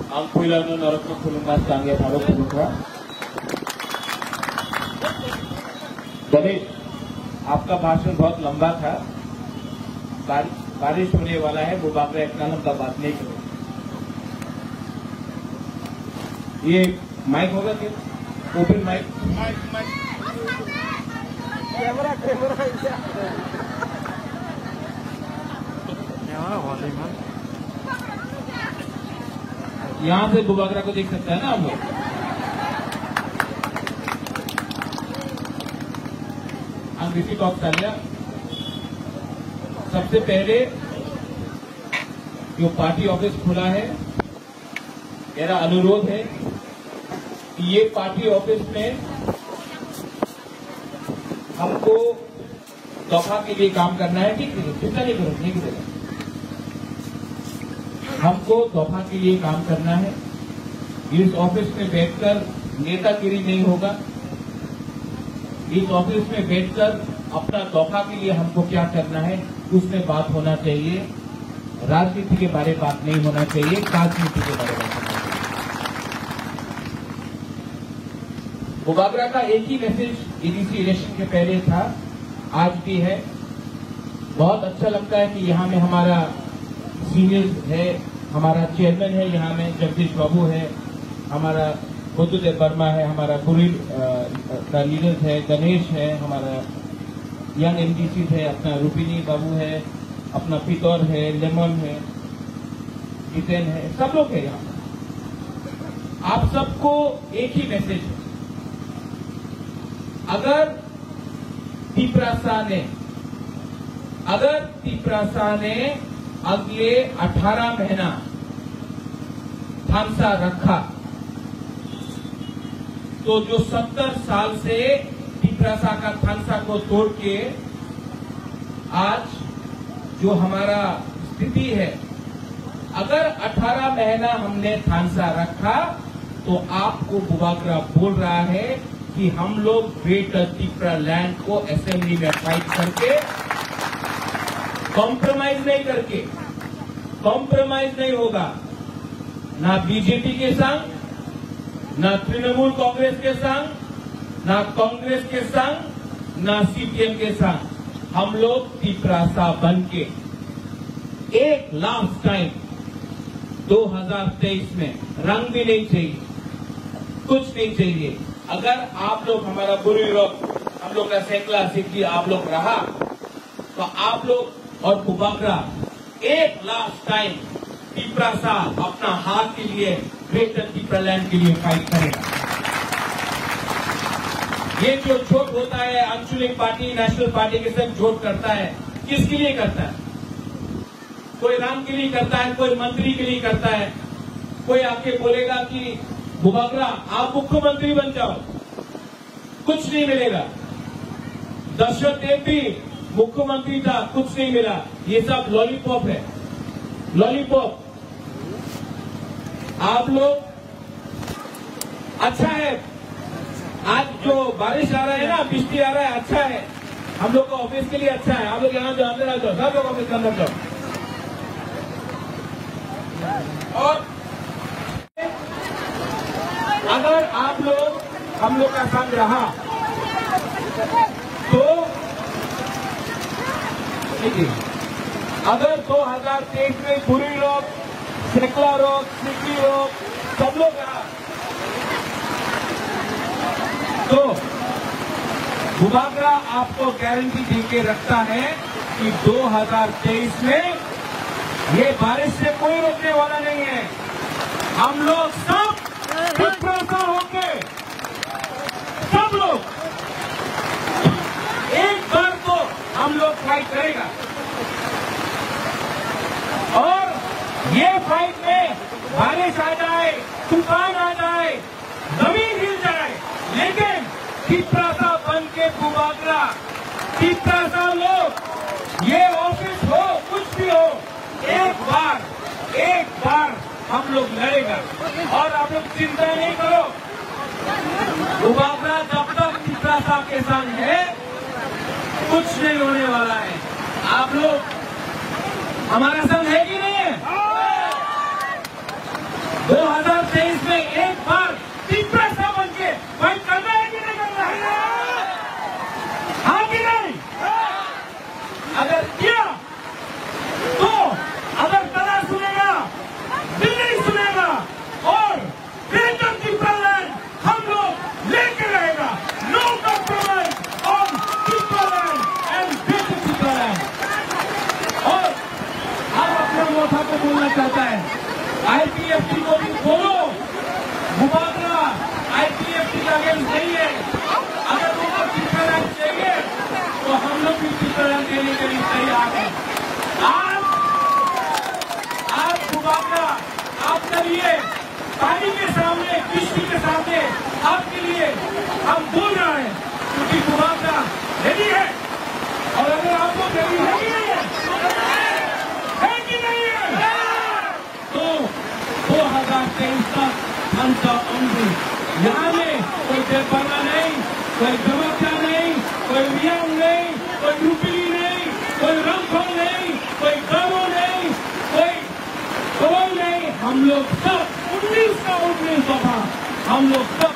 Angkuilanu Narottam Kulungas Kangge Bharat Kulunga। Ganesh, आपका भाषण बहुत लंबा था। बारिश होने वाला है, वो बाबा इतना लंबा बात नहीं करो। ये माइक होगा क्या? Open mic. कैमरा यहाँ से बुबागरा को देख सकता है ना हम लोग। अंग्रेजी टॉक चालिया। सबसे पहले जो पार्टी ऑफिस खुला है, मेरा अनुरोध है कि ये पार्टी ऑफिस में हमको दफा के लिए काम करना है। ठीक है, चिंता नहीं करो, नहीं करेगा। हमको दफा के लिए काम करना है। इस ऑफिस में बैठकर नेतागिरी नहीं होगा। इस ऑफिस में बैठकर अपना दफा के लिए हमको क्या करना है उसमें बात होना चाहिए। राजनीति के बारे में बात नहीं होना चाहिए, राजनीति के बारे में बात होना चाहिए। बुबागरा का एक ही मैसेज एडीसी इलेक्शन के पहले था, आज भी है। बहुत अच्छा लगता है कि यहाँ में हमारा सीनियर है, हमारा चेयरमैन है, यहाँ में जगदीश बाबू है, हमारा बुद्धदेव वर्मा है, हमारा पुरी का लीडर है, गणेश है, हमारा यंग एमडीसी है, अपना रूपिनी बाबू है, अपना पितौर है, लेमन है, जितेन है, सब लोग है यहाँ। आप सबको एक ही मैसेज है। अगर तिपरासा ने अगले 18 महीना थानसा रखा तो जो 70 साल से तिपरासा का थानसा को तोड़ के आज जो हमारा स्थिति है, अगर 18 महीना हमने थानसा रखा तो आपको बुबागरा बोल रहा है कि हम लोग ग्रेटर तिपरा लैंड को असेंबली में फाइट करके कॉम्प्रोमाइज नहीं होगा। ना बीजेपी के संग, ना तृणमूल कांग्रेस के संग, ना कांग्रेस के संग, ना सीपीएम के संग। हम लोग तिपरासा बन के एक लास्ट टाइम 2023 में रंग भी नहीं चाहिए, कुछ नहीं चाहिए। अगर आप लोग हमारा बुरी लोग, हम लोग का सैकला सिक्की आप लोग रहा तो आप लोग और बुबागरा एक लास्ट टाइम तिपरासा अपना हाथ के लिए ग्रेटर तिपरा लैंड के लिए फाइट करेगा। ये जो झोट होता है, आंचलिक पार्टी नेशनल पार्टी के साथ झोट करता है, किसके लिए करता है? कोई राम के लिए करता है, कोई मंत्री के लिए करता है। कोई आके बोलेगा कि बुबागरा आप मुख्यमंत्री बन जाओ, कुछ नहीं मिलेगा। दशरथ देव भी मुख्यमंत्री था, कुछ नहीं मिला। ये सब लॉलीपॉप है, लॉलीपॉप। आप लोग अच्छा है, आज जो बारिश आ रहा है ना, बिजली आ रहा है, अच्छा है। हम लोग का ऑफिस के लिए अच्छा है। आप लोग यहाँ जो अंदर आ जाओ, सब लोग ऑफिस के अंदर जाओ। और अगर आप लोग हम लोग का संग रहा तो अगर 2023 में बुरी लोग, सेकला लोग, सिक्की लोग, सब लोग रहा तो बुबागरा आपको गारंटी देके रखता है कि 2023 में ये बारिश से कोई रोकने वाला नहीं है। हम लोग सब तिपरासा होके सब लोग एक बार तो हम लोग फाइट करेगा। और ये फाइट में बारिश आ जाए, तूफान आ जाए, जमीन हिल जाए, लेकिन तिपरासा बन के बुबागरा, तिपरासा लोग, ये ऑफिस हो, कुछ भी हो, एक बार हम लोग लड़ेगा। और आप लोग चिंता नहीं करो, बुबागरा जब तक तिपरासा के संग है कुछ नहीं होने वाला है। आप लोग हमारा संग है कि नहीं है? 2023 आईपीएफटी को भी बोलो, मुबादला आईपीएफटी का अगेंस्ट नहीं है। अगर उनको टीचर चाहिए तो हम लोग भी टीचर देने के लिए तैयार हैं। आप मुबादला आपके लिए पानी के सामने, किसी के सामने आपके लिए हम बोल रहे हैं, क्योंकि मुबादला रेडी है। और अगर आप लोग रेडी है कि नहीं है, तो 2023 तक हमका उम्र यहाँ में कोई बेपरवाह नहीं, कोई गमत्या नहीं, कोई रियांग नहीं, कोई रूपली नहीं, कोई रंगफल नहीं, कोई गाँव नहीं, कोई नहीं। हम लोग सब 19 दफा हम लोग सब